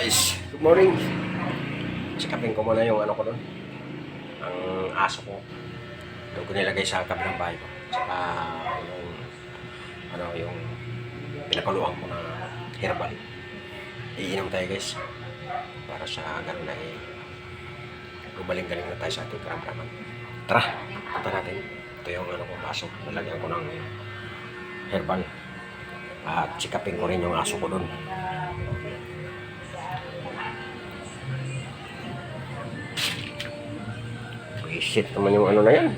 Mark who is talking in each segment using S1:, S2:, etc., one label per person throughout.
S1: guys, good morning. Sikapin ko muna yung ano ko doon, ang aso ko. Doon ko nilagay sa kabilang bahay ko. Saka yung pinakuluan ko na herbal. Iinom tayo guys. Para sa ganun na gumaling-galing na tayo sa ating karamdaman. Tara, punta natin. Ito yung ano ko, aso. Nalagyan ko ng herbal. At sikapin ko rin yung aso ko doon. Shit naman yung ano na yan.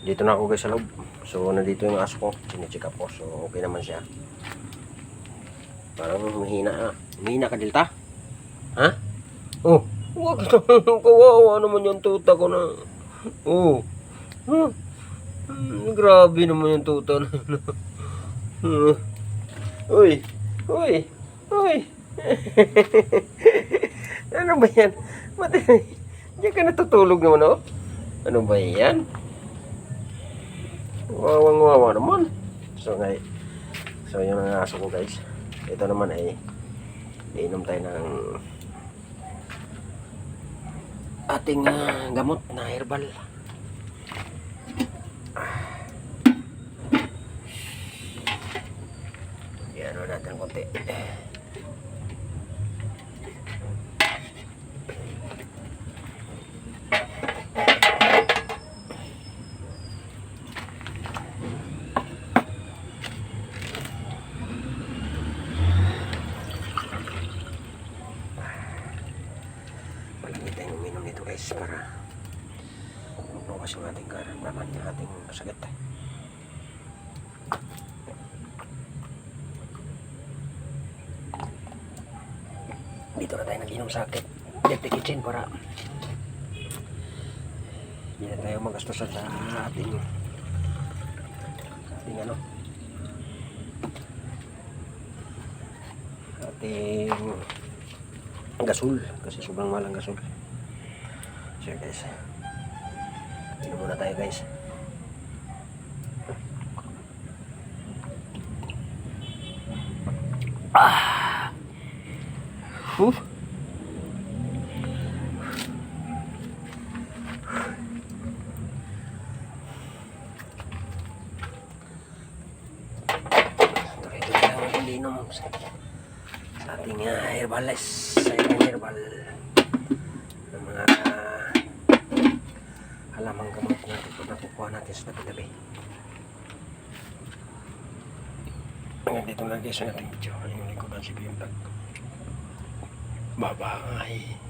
S1: Dito na ako guys sa loob. So nandito yung aso ko. Sinicheck up ko. So okay naman siya. Parang mahina. Mahina ka Delta? Ha? Oh, wag naman. Kawawa naman yung tuta ko na. Oh. Huh? Grabe naman yung tuta na. Uy. Uy. Uy. Ano ba yan? Diyan ka natutulog naman, oh? Ano ba yan? Wawang-wawa naman. So yun ang aso ko guys. Ito naman ay iinom tayo ng ating gamot na herbal. Yan natin konti. Palagi tayong uminom nito guys para mabawas yung ating karamdaman, yung ating sakit. Dito na tayo nag-inom sa Dirty Kitchen para hindi na tayo magastusan sa ating gasol kasi sobrang mahal ang gasol. So guys, inom muna tayo guys. Ito lang ang inom sa ating herbales, sa ating herbal ng mga halamang gamot natin kung nakukuha natin sa tabi-tabi. Hanggang dito lang guys ang ating video. Yung lingkod ang CBM Vlog. Bye bye.